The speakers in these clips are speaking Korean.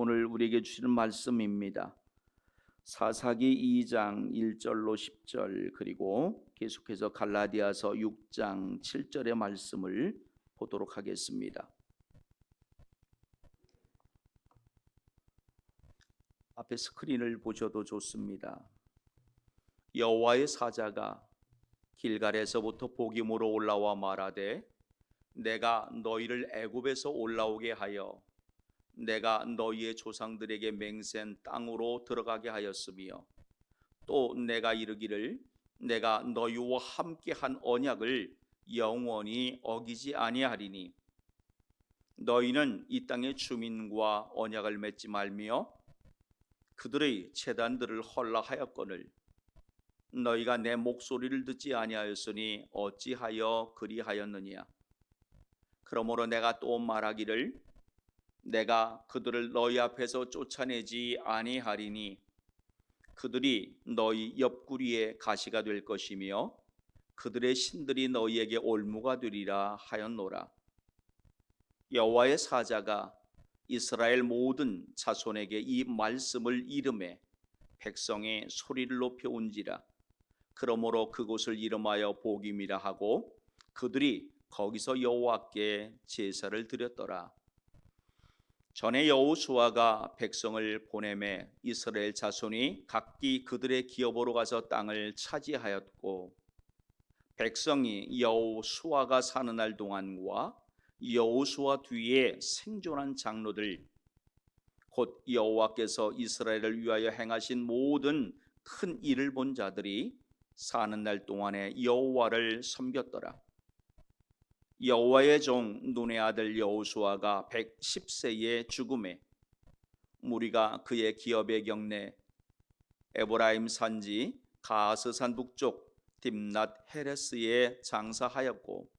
오늘 우리에게 주시는 말씀입니다. 사사기 2장 1절로 10절 그리고 계속해서 갈라디아서 6장 7절의 말씀을 보도록 하겠습니다. 앞에 스크린을 보셔도 좋습니다. 여호와의 사자가 길갈에서부터 보김으로 올라와 말하되 내가 너희를 애굽에서 올라오게 하여 내가 너희의 조상들에게 맹세한 땅으로 들어가게 하였으며 또 내가 이르기를 내가 너희와 함께한 언약을 영원히 어기지 아니하리니 너희는 이 땅의 주민과 언약을 맺지 말며 그들의 제단들을 헐라하였거늘 너희가 내 목소리를 듣지 아니하였으니 어찌하여 그리하였느냐. 그러므로 내가 또 말하기를 내가 그들을 너희 앞에서 쫓아내지 아니하리니 그들이 너희 옆구리에 가시가 될 것이며 그들의 신들이 너희에게 올무가 되리라 하였노라. 여호와의 사자가 이스라엘 모든 자손에게 이 말씀을 이름해 백성의 소리를 높여 온지라. 그러므로 그곳을 이름하여 보김이라 하고 그들이 거기서 여호와께 제사를 드렸더라. 전에 여호수아가 백성을 보내매 이스라엘 자손이 각기 그들의 기업으로 가서 땅을 차지하였고 백성이 여호수아가 사는 날 동안과 여호수아 뒤에 생존한 장로들 곧 여호와께서 이스라엘을 위하여 행하신 모든 큰 일을 본 자들이 사는 날 동안에 여호와를 섬겼더라. 여호와의 종 눈의 아들 여호수아가 110세에 죽음에 무리가 그의 기업의 경내 에브라임 산지 가스산 북쪽 딥낫 헤레스에 장사하였고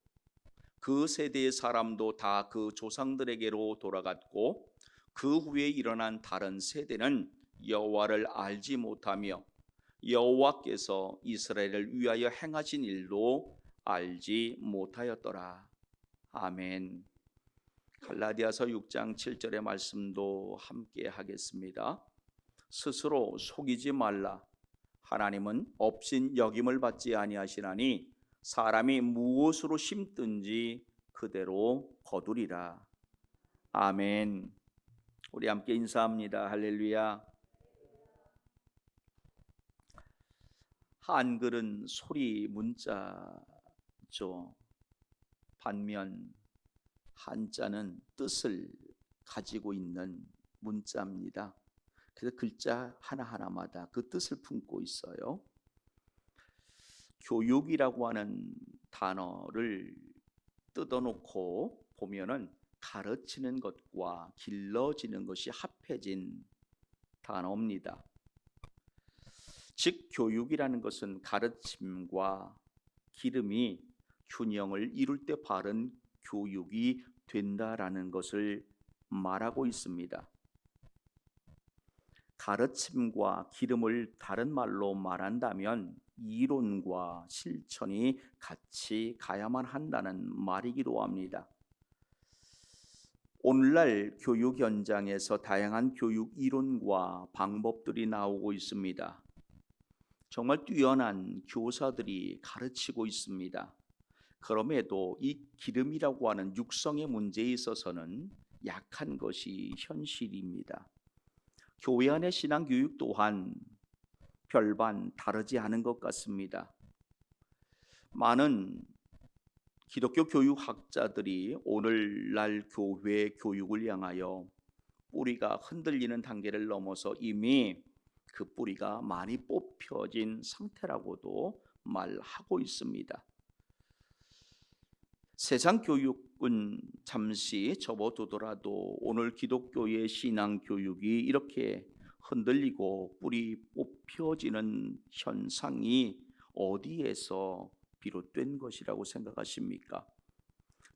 그 세대의 사람도 다 그 조상들에게로 돌아갔고 그 후에 일어난 다른 세대는 여호와를 알지 못하며 여호와께서 이스라엘을 위하여 행하신 일도 알지 못하였더라. 아멘. 갈라디아서 6장 7절의 말씀도 함께 하겠습니다. 스스로 속이지 말라. 하나님은 업신 여김을 받지 아니하시나니 사람이 무엇으로 심든지 그대로 거두리라. 아멘. 우리 함께 인사합니다. 할렐루야. 한글은 소리 문자죠. 반면 한자는 뜻을 가지고 있는 문자입니다. 그래서 글자 하나하나마다 그 뜻을 품고 있어요. 교육이라고 하는 단어를 뜯어놓고 보면은 가르치는 것과 길러지는 것이 합해진 단어입니다. 즉 교육이라는 것은 가르침과 기름이 균형을 이룰 때 바른 교육이 된다라는 것을 말하고 있습니다. 가르침과 기름을 다른 말로 말한다면 이론과 실천이 같이 가야만 한다는 말이기도 합니다. 오늘날 교육 현장에서 다양한 교육 이론과 방법들이 나오고 있습니다. 정말 뛰어난 교사들이 가르치고 있습니다. 그럼에도 이 기름이라고 하는 육성의 문제에 있어서는 약한 것이 현실입니다. 교회 안의 신앙교육 또한 별반 다르지 않은 것 같습니다. 많은 기독교 교육학자들이 오늘날 교회 교육을 향하여 뿌리가 흔들리는 단계를 넘어서 이미 그 뿌리가 많이 뽑혀진 상태라고도 말하고 있습니다. 세상 교육은 잠시 접어두더라도 오늘 기독교의 신앙 교육이 이렇게 흔들리고 뿌리 뽑혀지는 현상이 어디에서 비롯된 것이라고 생각하십니까?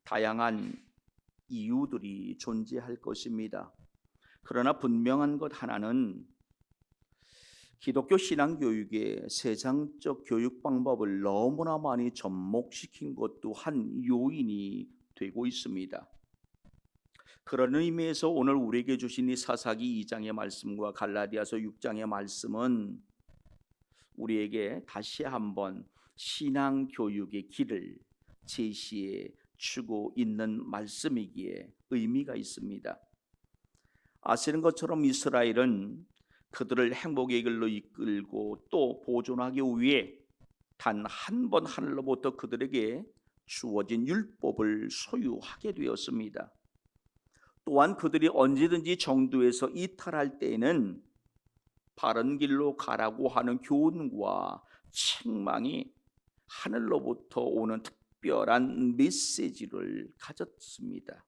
다양한 이유들이 존재할 것입니다. 그러나 분명한 것 하나는 기독교 신앙교육의 세상적 교육 방법을 너무나 많이 접목시킨 것도 한 요인이 되고 있습니다. 그런 의미에서 오늘 우리에게 주신 이 사사기 2장의 말씀과 갈라디아서 6장의 말씀은 우리에게 다시 한번 신앙 교육의 길을 제시해 주고 있는 말씀이기에 의미가 있습니다. 아시는 것처럼 이스라엘은 그들을 행복의 길로 이끌고 또 보존하기 위해 단 한 번 하늘로부터 그들에게 주어진 율법을 소유하게 되었습니다. 또한 그들이 언제든지 정도에서 이탈할 때에는 바른 길로 가라고 하는 교훈과 책망이 하늘로부터 오는 특별한 메시지를 가졌습니다.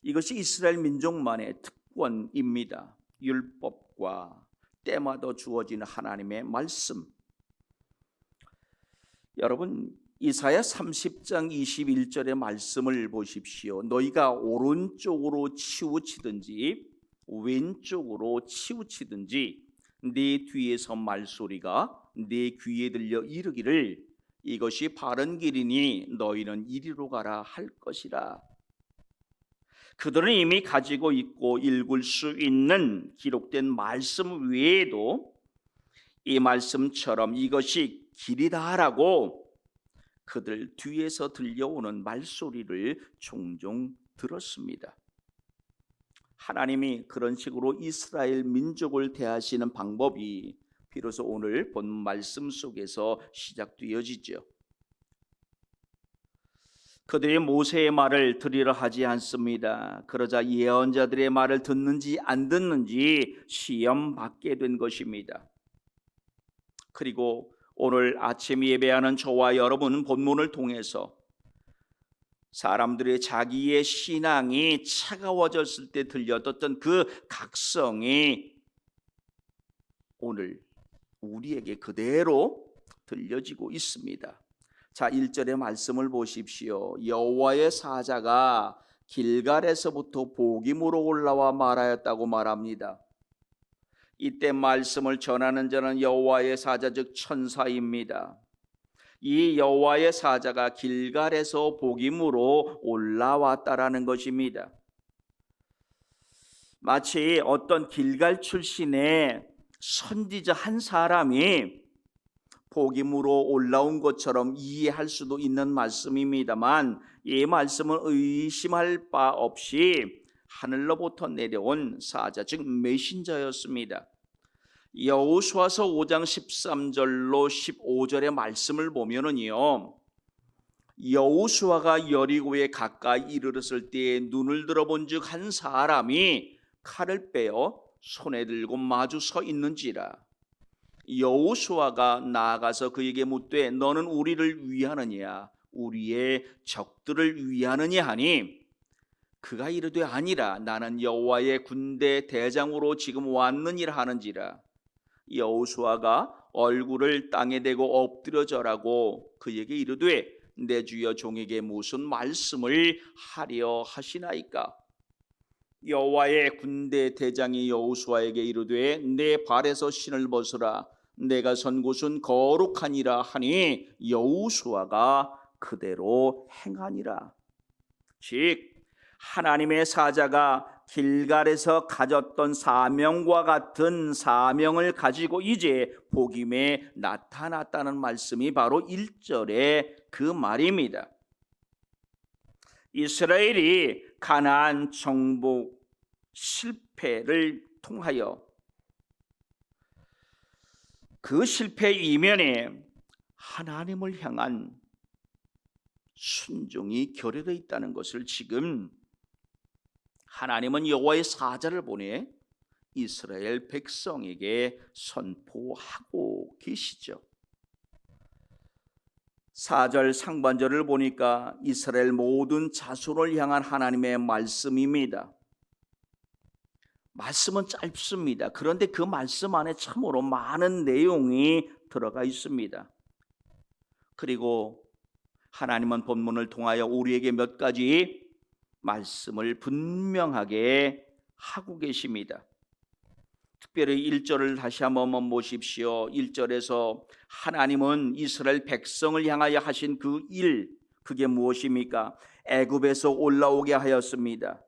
이것이 이스라엘 민족만의 특권입니다. 율법과 때마다 주어지는 하나님의 말씀. 여러분, 이사야 30장 21절의 말씀을 보십시오. 너희가 오른쪽으로 치우치든지 왼쪽으로 치우치든지 네 뒤에서 말소리가 네 귀에 들려 이르기를 이것이 바른 길이니 너희는 이리로 가라 할 것이라. 그들은 이미 가지고 있고 읽을 수 있는 기록된 말씀 외에도 이 말씀처럼 이것이 길이다라고 그들 뒤에서 들려오는 말소리를 종종 들었습니다. 하나님이 그런 식으로 이스라엘 민족을 대하시는 방법이 비로소 오늘 본 말씀 속에서 시작되어지죠. 그들이 모세의 말을 들으려 하지 않습니다. 그러자 예언자들의 말을 듣는지 안 듣는지 시험 받게 된 것입니다. 그리고 오늘 아침 예배하는 저와 여러분은 본문을 통해서 사람들의 자기의 신앙이 차가워졌을 때 들려졌던 그 각성이 오늘 우리에게 그대로 들려지고 있습니다. 자, 1절의 말씀을 보십시오. 여호와의 사자가 길갈에서부터 복임으로 올라와 말하였다고 말합니다. 이때 말씀을 전하는 자는 여호와의 사자 즉 천사입니다. 이 여호와의 사자가 길갈에서 복임으로 올라왔다라는 것입니다. 마치 어떤 길갈 출신의 선지자 한 사람이 복임으로 올라온 것처럼 이해할 수도 있는 말씀입니다만 이 말씀은 의심할 바 없이 하늘로부터 내려온 사자 즉 메신저였습니다. 여호수아서 5장 13절로 15절의 말씀을 보면은요, 여호수아가 여리고에 가까이 이르렀을 때에 눈을 들어본즉 한 사람이 칼을 빼어 손에 들고 마주 서 있는지라. 여호수아가 나아가서 그에게 묻되 너는 우리를 위하느냐 우리의 적들을 위하느냐 하니 그가 이르되 아니라 나는 여호와의 군대 대장으로 지금 왔느니라 하는지라. 여호수아가 얼굴을 땅에 대고 엎드려 절하고 그에게 이르되 내 주여 종에게 무슨 말씀을 하려 하시나이까. 여호와의 군대 대장이 여호수아에게 이르되 내 발에서 신을 벗으라 내가 선 곳은 거룩하니라 하니 여호수아가 그대로 행하니라. 즉 하나님의 사자가 길갈에서 가졌던 사명과 같은 사명을 가지고 이제 복임에 나타났다는 말씀이 바로 1절의 그 말입니다. 이스라엘이 가나안 정복 실패를 통하여 그 실패 이면에 하나님을 향한 순종이 결여되어 있다는 것을 지금 하나님은 여호와의 사자를 보내 이스라엘 백성에게 선포하고 계시죠. 4절 상반절을 보니까 이스라엘 모든 자손을 향한 하나님의 말씀입니다. 말씀은 짧습니다. 그런데 그 말씀 안에 참으로 많은 내용이 들어가 있습니다. 그리고 하나님은 본문을 통하여 우리에게 몇 가지 말씀을 분명하게 하고 계십니다. 특별히 1절을 다시 한번 보십시오. 1절에서 하나님은 이스라엘 백성을 향하여 하신 그 일, 그게 무엇입니까? 애굽에서 올라오게 하였습니다.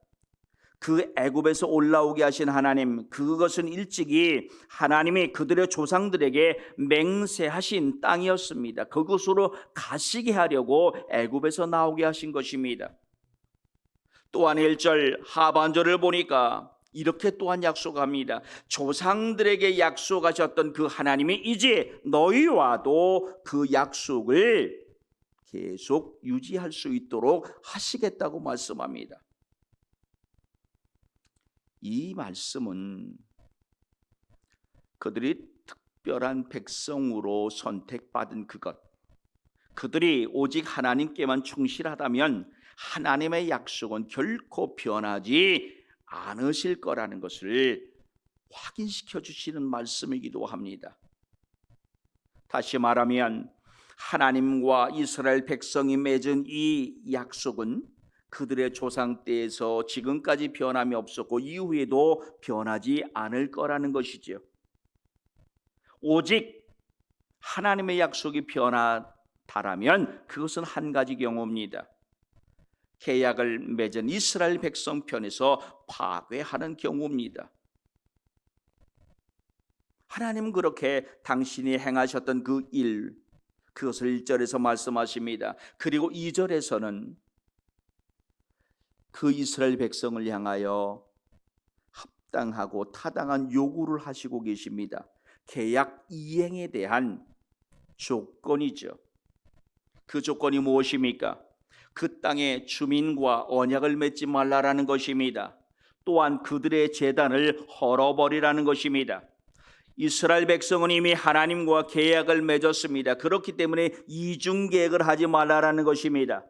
그 애굽에서 올라오게 하신 하나님, 그것은 일찍이 하나님이 그들의 조상들에게 맹세하신 땅이었습니다. 그곳으로 가시게 하려고 애굽에서 나오게 하신 것입니다. 또한 1절 하반절을 보니까 이렇게 또한 약속합니다. 조상들에게 약속하셨던 그 하나님이 이제 너희와도 그 약속을 계속 유지할 수 있도록 하시겠다고 말씀합니다. 이 말씀은 그들이 특별한 백성으로 선택받은 그것, 그들이 오직 하나님께만 충실하다면 하나님의 약속은 결코 변하지 않으실 거라는 것을 확인시켜 주시는 말씀이기도 합니다. 다시 말하면 하나님과 이스라엘 백성이 맺은 이 약속은 그들의 조상 때에서 지금까지 변함이 없었고 이후에도 변하지 않을 거라는 것이죠. 오직 하나님의 약속이 변하다라면 그것은 한 가지 경우입니다. 계약을 맺은 이스라엘 백성 편에서 파괴하는 경우입니다. 하나님은 그렇게 당신이 행하셨던 그 일, 그것을 1절에서 말씀하십니다. 그리고 2절에서는 그 이스라엘 백성을 향하여 합당하고 타당한 요구를 하시고 계십니다. 계약 이행에 대한 조건이죠. 그 조건이 무엇입니까? 그 땅의 주민과 언약을 맺지 말라라는 것입니다. 또한 그들의 제단을 헐어버리라는 것입니다. 이스라엘 백성은 이미 하나님과 계약을 맺었습니다. 그렇기 때문에 이중 계약을 하지 말라라는 것입니다.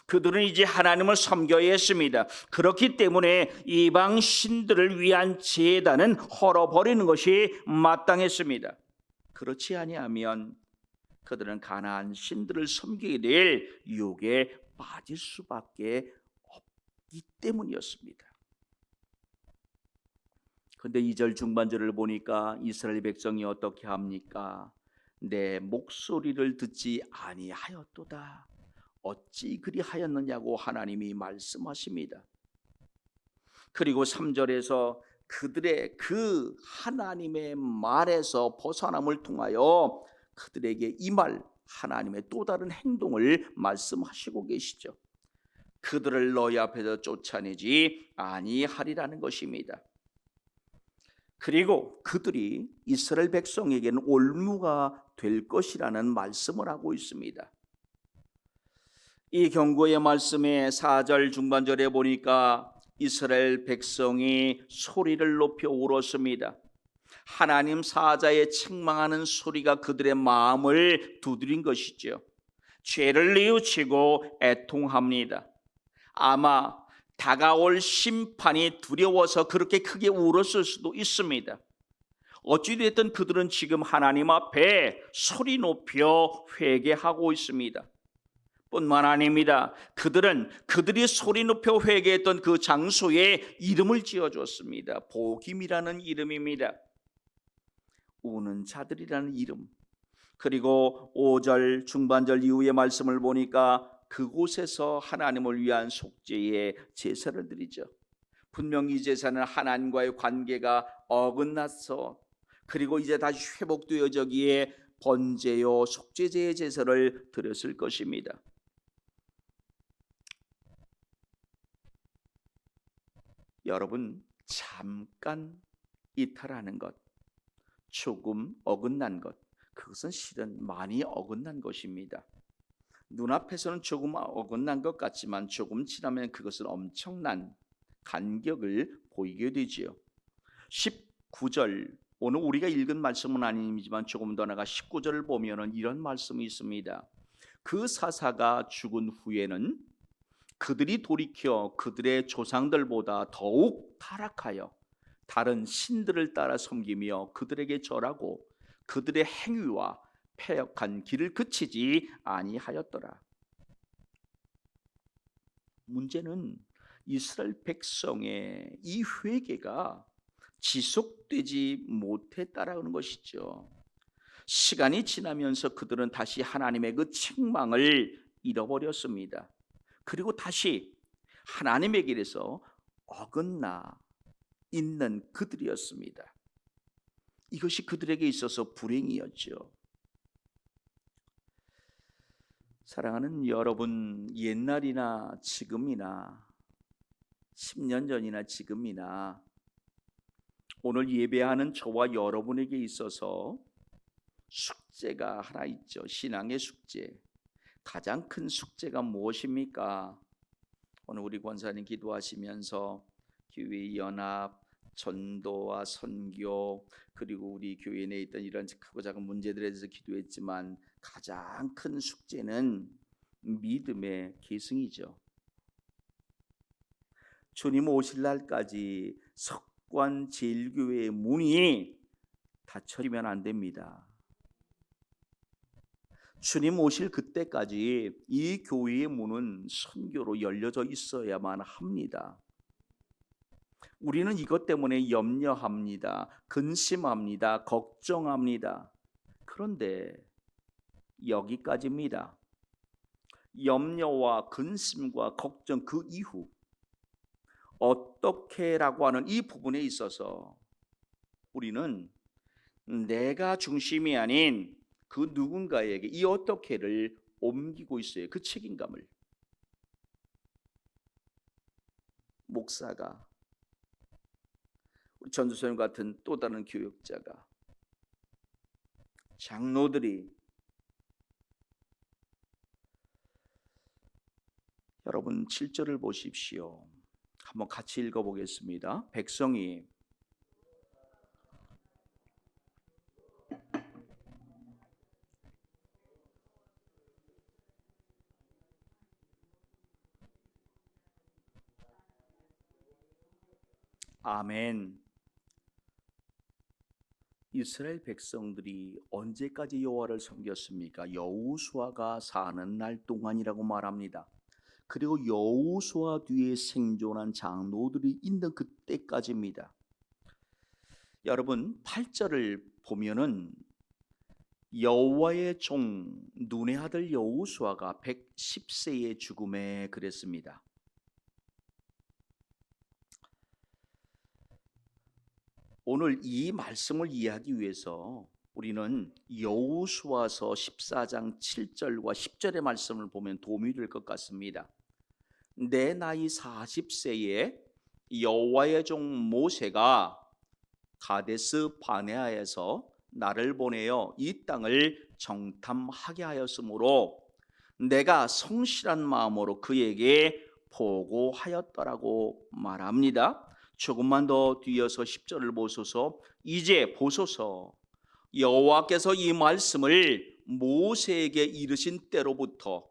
그들은 이제 하나님을 섬겨야 했습니다. 그렇기 때문에 이방 신들을 위한 제단은 헐어버리는 것이 마땅했습니다. 그렇지 아니하면 그들은 가나안 신들을 섬기게 될 유혹에 빠질 수밖에 없기 때문이었습니다. 그런데 2절 중반절을 보니까 이스라엘 백성이 어떻게 합니까? 내 목소리를 듣지 아니하였도다. 어찌 그리하였느냐고 하나님이 말씀하십니다. 그리고 3절에서 그들의 그 하나님의 말에서 벗어남을 통하여 그들에게 이 말 하나님의 또 다른 행동을 말씀하시고 계시죠. 그들을 너희 앞에서 쫓아내지 아니하리라는 것입니다. 그리고 그들이 이스라엘 백성에게는 올무가 될 것이라는 말씀을 하고 있습니다. 이 경고의 말씀의 4절 중반절에 보니까 이스라엘 백성이 소리를 높여 울었습니다. 하나님 사자의 책망하는 소리가 그들의 마음을 두드린 것이죠. 죄를 뉘우치고 애통합니다. 아마 다가올 심판이 두려워서 그렇게 크게 울었을 수도 있습니다. 어찌됐든 그들은 지금 하나님 앞에 소리 높여 회개하고 있습니다. 뿐만 아닙니다. 그들은 그들이 소리 높여 회개했던 그 장소에 이름을 지어줬습니다. 복임이라는 이름입니다. 우는 자들이라는 이름. 그리고 5절 중반절 이후의 말씀을 보니까 그곳에서 하나님을 위한 속죄의 제사를 드리죠. 분명히 이 제사는 하나님과의 관계가 어긋나서 그리고 이제 다시 회복되어지기에 번제요 속죄제의 제사를 드렸을 것입니다. 여러분, 잠깐 이탈하는 것, 조금 어긋난 것, 그것은 실은 많이 어긋난 것입니다. 눈앞에서는 조금 어긋난 것 같지만 조금 지나면 그것은 엄청난 간격을 보이게 되지요. 19절, 오늘 우리가 읽은 말씀은 아니지만 조금 더 나아가 19절을 보면 이런 말씀이 있습니다. 그 사사가 죽은 후에는 그들이 돌이켜 그들의 조상들보다 더욱 타락하여 다른 신들을 따라 섬기며 그들에게 절하고 그들의 행위와 패역한 길을 그치지 아니하였더라. 문제는 이스라엘 백성의 이 회개가 지속되지 못했다라는 것이죠. 시간이 지나면서 그들은 다시 하나님의 그 책망을 잃어버렸습니다. 그리고 다시 하나님의 길에서 어긋나 있는 그들이었습니다. 이것이 그들에게 있어서 불행이었죠. 사랑하는 여러분, 옛날이나 지금이나 10년 전이나 지금이나 오늘 예배하는 저와 여러분에게 있어서 숙제가 하나 있죠. 신앙의 숙제. 가장 큰 숙제가 무엇입니까? 오늘 우리 권사님 기도하시면서 교회 연합, 전도와 선교, 그리고 우리 교회 내에 있던 이런 크고 작은 문제들에 대해서 기도했지만 가장 큰 숙제는 믿음의 계승이죠. 주님 오실 날까지 석관 제일교회의 문이 닫혀지면 안 됩니다. 주님 오실 그때까지 이 교회의 문은 선교로 열려져 있어야만 합니다. 우리는 이것 때문에 염려합니다. 근심합니다. 걱정합니다. 그런데 여기까지입니다. 염려와 근심과 걱정 그 이후 어떻게라고 하는 이 부분에 있어서 우리는 내가 중심이 아닌 그 누군가에게 이 어떻게를 옮기고 있어요. 그 책임감을. 목사가, 우리 전도사님 같은 또 다른 교육자가, 장로들이. 여러분 7절을 보십시오. 한번 같이 읽어보겠습니다. 백성이 아멘. 이스라엘 백성들이 언제까지 여호와를 섬겼습니까? 여호수아가 사는 날 동안이라고 말합니다. 그리고 여호수아 뒤에 생존한 장로들이 있는 그때까지입니다. 여러분 8절을 보면은 여호와의 종 눈의 아들 여호수아가 110세의 죽음에 그랬습니다. 오늘 이 말씀을 이해하기 위해서 우리는 여호수아서 14장 7절과 10절의 말씀을 보면 도움이 될 것 같습니다. 내 나이 40세에 여호와의 종 모세가 가데스 바네아에서 나를 보내어 이 땅을 정탐하게 하였으므로 내가 성실한 마음으로 그에게 보고하였더라고 말합니다. 조금만 더 뒤어서 10절을 보소서. 이제 보소서, 여호와께서 이 말씀을 모세에게 이르신 때로부터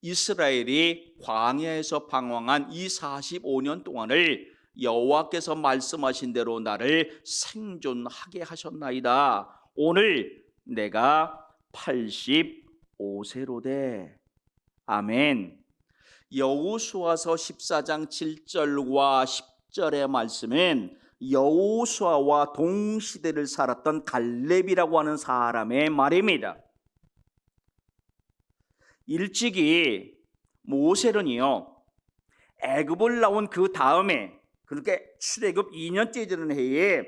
이스라엘이 광야에서 방황한 이 45년 동안을 여호와께서 말씀하신 대로 나를 생존하게 하셨나이다. 오늘 내가 85세로 돼. 아멘. 여호수아서 14장 7절과 10절의 말씀은 여호수아와 동시대를 살았던 갈렙이라고 하는 사람의 말입니다. 일찍이 모세는요, 애굽을 나온 그 다음에, 그러니까 출애굽 2년째 되는 해에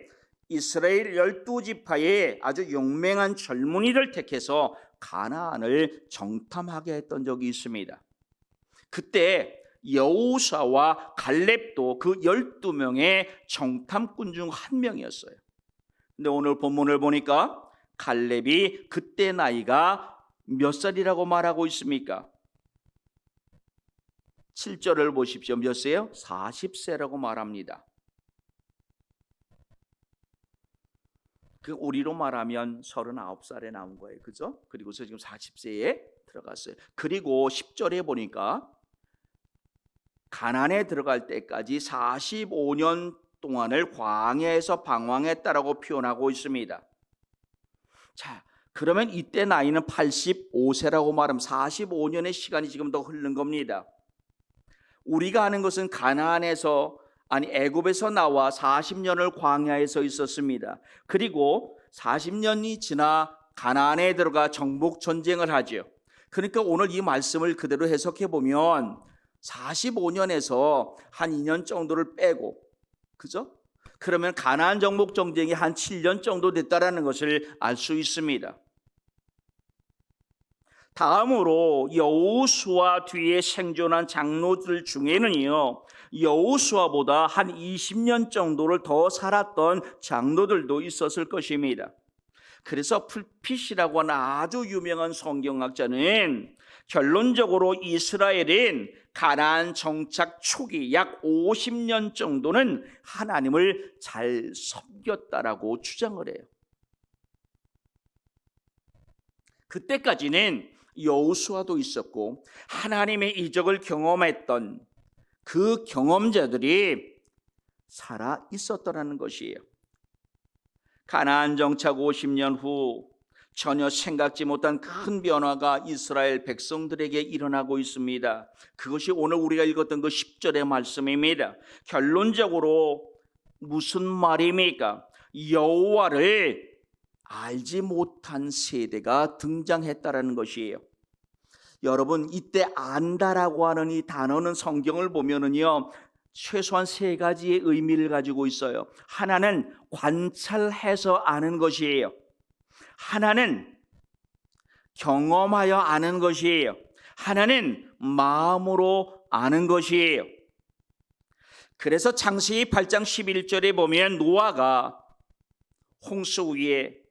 이스라엘 12지파의 아주 용맹한 젊은이를 택해서 가나안을 정탐하게 했던 적이 있습니다. 그때 여호수아와 갈렙도 그 12명의 정탐꾼 중 한 명이었어요. 근데 오늘 본문을 보니까 갈렙이 그때 나이가 몇 살이라고 말하고 있습니까? 7절을 보십시오. 몇 세요? 40세라고 말합니다. 그 우리로 말하면 39살에 나온 거예요. 그죠? 그리고서 지금 40세에 들어갔어요. 그리고 10절에 보니까 가나안에 들어갈 때까지 45년 동안을 광야에서 방황했다라고 표현하고 있습니다. 자, 그러면 이때 나이는 85세라고 말하면 45년의 시간이 지금 더 흐른 겁니다. 우리가 아는 것은 가나안에서, 아니 애굽에서 나와 40년을 광야에서 있었습니다. 그리고 40년이 지나 가나안에 들어가 정복 전쟁을 하죠. 그러니까 오늘 이 말씀을 그대로 해석해 보면 45년에서 한 2년 정도를 빼고, 그죠? 그러면 가나안 정복 전쟁이 한 7년 정도 됐다라는 것을 알 수 있습니다. 다음으로 여호수아 뒤에 생존한 장로들 중에는요, 여호수아보다 한 20년 정도를 더 살았던 장로들도 있었을 것입니다. 그래서 풀핏이라고 하는 아주 유명한 성경학자는 결론적으로 이스라엘은 가나안 정착 초기 약 50년 정도는 하나님을 잘 섬겼다라고 주장을 해요. 그때까지는 여호수아도 있었고 하나님의 이적을 경험했던 그 경험자들이 살아 있었더라는 것이에요. 가나안 정착 50년 후 전혀 생각지 못한 큰 변화가 이스라엘 백성들에게 일어나고 있습니다. 그것이 오늘 우리가 읽었던 그 10절의 말씀입니다. 결론적으로 무슨 말입니까? 여호와를 알지 못한 세대가 등장했다라는 것이에요. 여러분, 이때 안다라고 하는 이 단어는 성경을 보면은요, 최소한 세 가지의 의미를 가지고 있어요. 하나는 관찰해서 아는 것이에요. 하나는 경험하여 아는 것이에요. 하나는 마음으로 아는 것이에요. 그래서 창세기 8장 11절에 보면 노아가 홍수 위에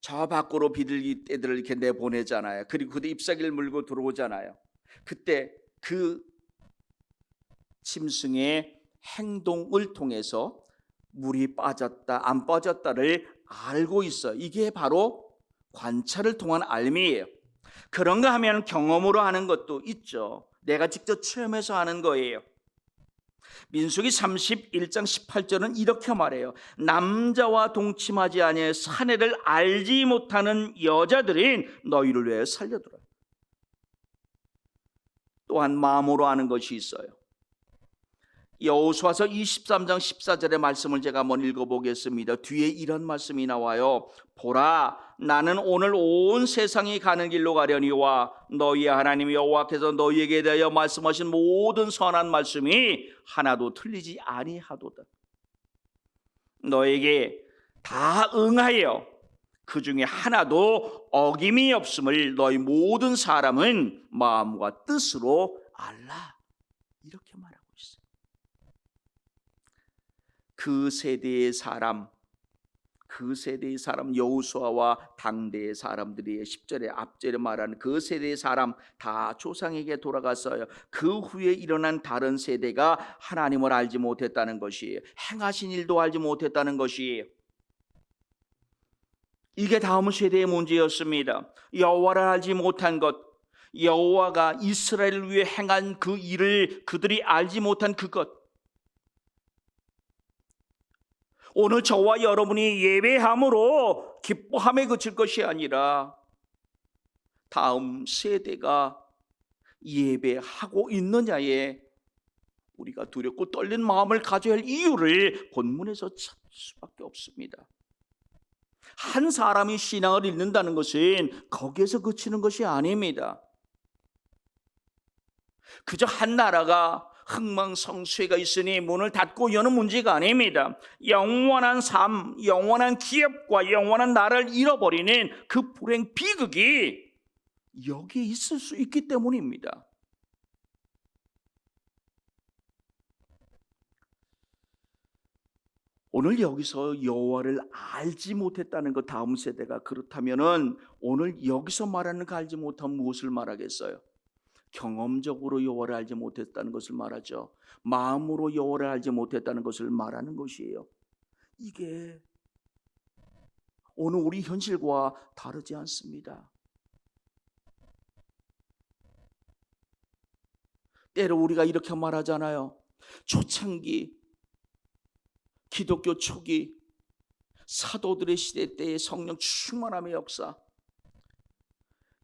저 밖으로 비둘기 떼들을 이렇게 내보내잖아요. 그리고 그들 잎사귀를 물고 들어오잖아요. 그때 그 짐승의 행동을 통해서 물이 빠졌다 안 빠졌다를 알고 있어요. 이게 바로 관찰을 통한 알미예요. 그런가 하면 경험으로 하는 것도 있죠. 내가 직접 체험해서 하는 거예요. 민수기 31장 18절은 이렇게 말해요. 남자와 동침하지 아니하여 사내를 알지 못하는 여자들인 너희를 위해 살려두라. 또한 마음으로 아는 것이 있어요. 여호수아서 23장 14절의 말씀을 제가 한번 읽어보겠습니다. 뒤에 이런 말씀이 나와요. 보라, 나는 오늘 온 세상이 가는 길로 가려니와 너희의 하나님 여호와께서 너희에게 대하여 말씀하신 모든 선한 말씀이 하나도 틀리지 아니하도다. 너에게 다 응하여 그 중에 하나도 어김이 없음을 너희 모든 사람은 마음과 뜻으로 알라. 이렇게 말합니다. 그 세대의 사람 여호수아와 당대의 사람들이 10절에 앞절에 말하는 그 세대의 사람 다 조상에게 돌아갔어요. 그 후에 일어난 다른 세대가 하나님을 알지 못했다는 것이에요. 행하신 일도 알지 못했다는 것이에요. 이게 다음 세대의 문제였습니다. 여호와를 알지 못한 것, 여호와가 이스라엘을 위해 행한 그 일을 그들이 알지 못한 그것. 오늘 저와 여러분이 예배함으로 기뻐함에 그칠 것이 아니라 다음 세대가 예배하고 있느냐에 우리가 두렵고 떨린 마음을 가져야 할 이유를 본문에서 찾을 수밖에 없습니다. 한 사람이 신앙을 잃는다는 것은 거기에서 그치는 것이 아닙니다. 그저 한 나라가 흥망성쇠가 있으니 문을 닫고 여는 문제가 아닙니다. 영원한 삶, 영원한 기업과 영원한 나라를 잃어버리는 그 불행 비극이 여기에 있을 수 있기 때문입니다. 오늘 여기서 여호와를 알지 못했다는 것, 다음 세대가 그렇다면은 오늘 여기서 말하는 그 알지 못한 무엇을 말하겠어요? 경험적으로 여호와를 알지 못했다는 것을 말하죠. 마음으로 여호와를 알지 못했다는 것을 말하는 것이에요. 이게 오늘 우리 현실과 다르지 않습니다. 때로 우리가 이렇게 말하잖아요. 초창기 기독교 초기 사도들의 시대 때의 성령 충만함의 역사,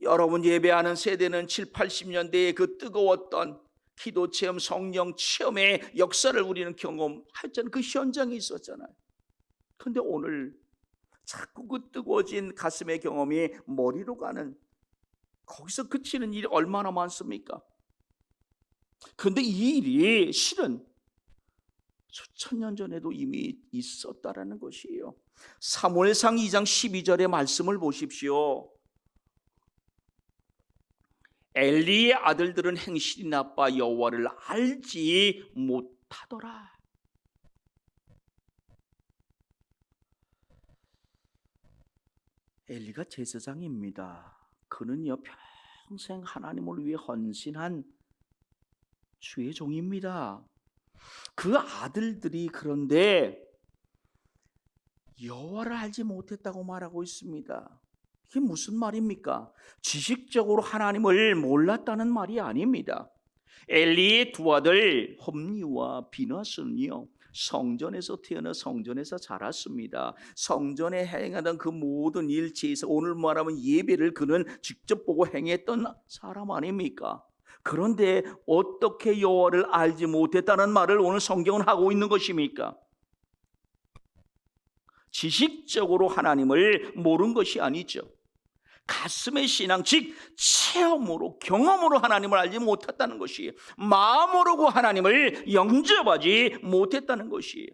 여러분 예배하는 세대는 7, 80년대의 그 뜨거웠던 기도 체험, 성령 체험의 역사를 우리는 경험했잖아요. 그 현장에 있었잖아요. 그런데 오늘 자꾸 그 뜨거워진 가슴의 경험이 머리로 가는, 거기서 그치는 일이 얼마나 많습니까? 그런데 이 일이 실은 수천 년 전에도 이미 있었다라는 것이에요. 사무엘상 2장 12절의 말씀을 보십시오. 엘리의 아들들은 행실이 나빠 여호와를 알지 못하더라. 엘리가 제사장입니다. 그는요 평생 하나님을 위해 헌신한 주의 종입니다. 그 아들들이 그런데 여호와를 알지 못했다고 말하고 있습니다. 이게 무슨 말입니까? 지식적으로 하나님을 몰랐다는 말이 아닙니다. 엘리의 두 아들 홈니와 비나스는요 성전에서 태어나 성전에서 자랐습니다. 성전에 행하던 그 모든 일체에서 오늘 말하면 예배를 그는 직접 보고 행했던 사람 아닙니까? 그런데 어떻게 여호와를 알지 못했다는 말을 오늘 성경은 하고 있는 것입니까? 지식적으로 하나님을 모른 것이 아니죠. 가슴의 신앙, 즉 체험으로 경험으로 하나님을 알지 못했다는 것이에요. 마음으로 하나님을 영접하지 못했다는 것이에요.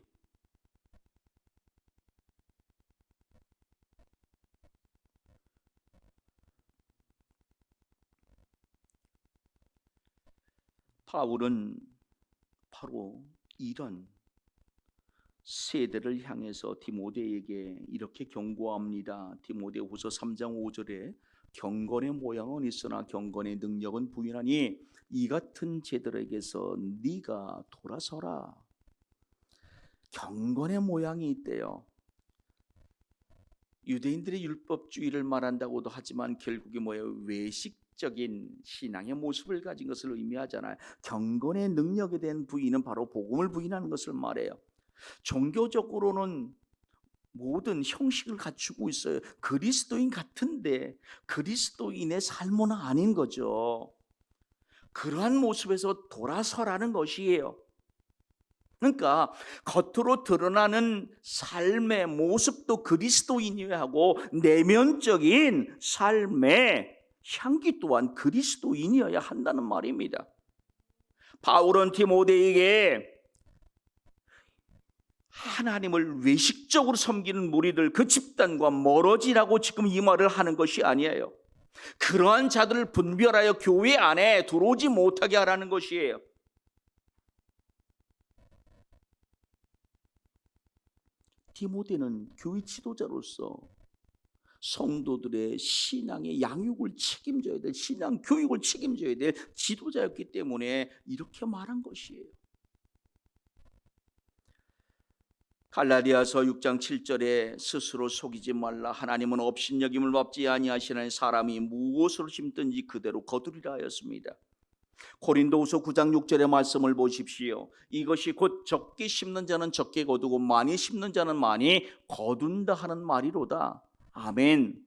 바울은 바로 이런 세대를 향해서 디모데에게 이렇게 경고합니다. 디모데후서 3장 5절에 경건의 모양은 있으나 경건의 능력은 부인하니 이 같은 제들에게서 네가 돌아서라. 경건의 모양이 있대요. 유대인들의 율법주의를 말한다고도 하지만 결국에 뭐예요? 외식적인 신앙의 모습을 가진 것을 의미하잖아요. 경건의 능력에 대한 부인은 바로 복음을 부인하는 것을 말해요. 종교적으로는 모든 형식을 갖추고 있어요. 그리스도인 같은데 그리스도인의 삶은 아닌 거죠. 그러한 모습에서 돌아서라는 것이에요. 그러니까 겉으로 드러나는 삶의 모습도 그리스도인이어야 하고 내면적인 삶의 향기 또한 그리스도인이어야 한다는 말입니다. 바울은 디모데에게 하나님을 외식적으로 섬기는 무리들 그 집단과 멀어지라고 지금 이 말을 하는 것이 아니에요. 그러한 자들을 분별하여 교회 안에 들어오지 못하게 하라는 것이에요. 디모데는 교회 지도자로서 성도들의 신앙의 양육을 책임져야 될, 신앙 교육을 책임져야 될 지도자였기 때문에 이렇게 말한 것이에요. 갈라디아서 6장 7절에 스스로 속이지 말라. 하나님은 업신여김을 받지 아니하시는 사람이 무엇으로 심든지 그대로 거두리라 하였습니다. 고린도후서 9장 6절의 말씀을 보십시오. 이것이 곧 적게 심는 자는 적게 거두고 많이 심는 자는 많이 거둔다 하는 말이로다. 아멘.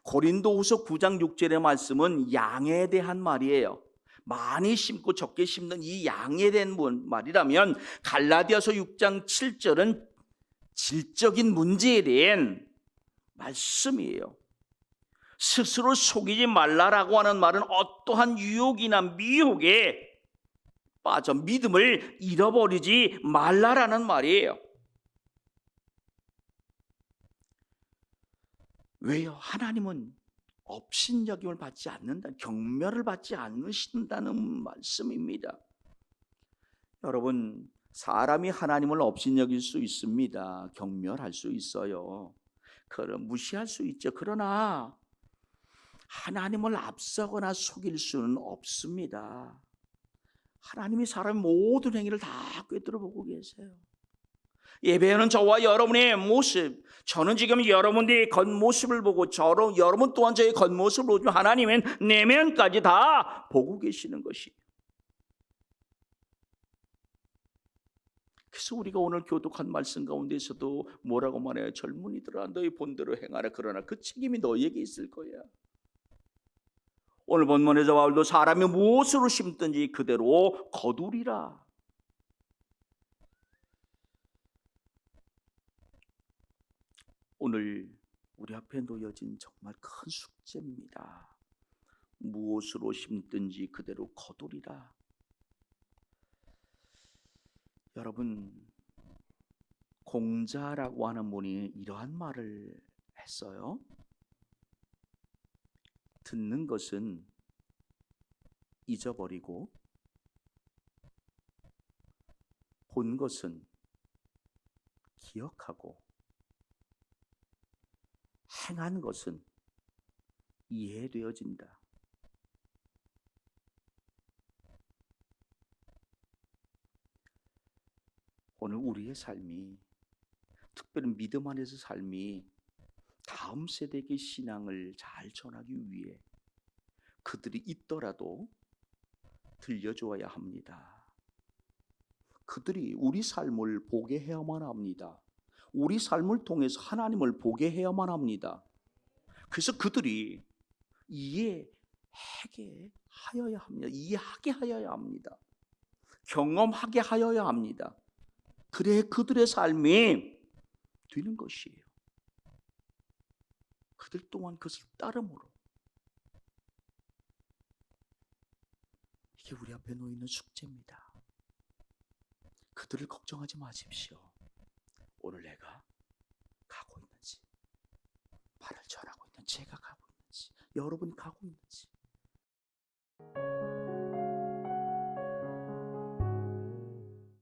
고린도후서 9장 6절의 말씀은 양에 대한 말이에요. 많이 심고 적게 심는 이 양에 대한 말이라면 갈라디아서 6장 7절은 질적인 문제에 대한 말씀이에요. 스스로 속이지 말라라고 하는 말은 어떠한 유혹이나 미혹에 빠져 믿음을 잃어버리지 말라라는 말이에요. 왜요? 하나님은 업신여김을 받지 않는다, 경멸을 받지 않으신다는 말씀입니다. 여러분, 사람이 하나님을 업신여길 수 있습니다. 경멸할 수 있어요. 그럼 무시할 수 있죠. 그러나 하나님을 앞서거나 속일 수는 없습니다. 하나님이 사람의 모든 행위를 다 꿰뚫어 보고 계세요. 예배하는 저와 여러분의 모습, 저는 지금 여러분의 겉모습을 보고 여러분 또한 저의 겉모습을 보지만 하나님은 내면까지 다 보고 계시는 것이에요. 그래서 우리가 오늘 교독한 말씀 가운데서도 뭐라고 말해요? 젊은이들아 너희 본대로 행하라. 그러나 그 책임이 너희에게 있을 거야. 오늘 본문에서 바울도 사람이 무엇으로 심든지 그대로 거두리라. 오늘 우리 앞에 놓여진 정말 큰 숙제입니다. 무엇으로 심든지 그대로 거두리라. 여러분, 공자라고 하는 분이 이러한 말을 했어요. 듣는 것은 잊어버리고 본 것은 기억하고 행한 것은 이해되어진다. 오늘 우리의 삶이, 특별히 믿음 안에서 삶이 다음 세대에게 신앙을 잘 전하기 위해 그들이 있더라도 들려주어야 합니다. 그들이 우리 삶을 보게 해야만 합니다. 우리 삶을 통해서 하나님을 보게 해야만 합니다. 그래서 그들이 이해하게 하여야 합니다. 이해하게 하여야 합니다. 경험하게 하여야 합니다. 그래 그들의 삶이 되는 것이에요. 그들 또한 그것을 따름으로. 이게 우리 앞에 놓이는 숙제입니다. 그들을 걱정하지 마십시오. 오늘 내가 가고 있는지, 말을 전하고 있는 제가 가고 있는지, 여러분이 가고 있는지,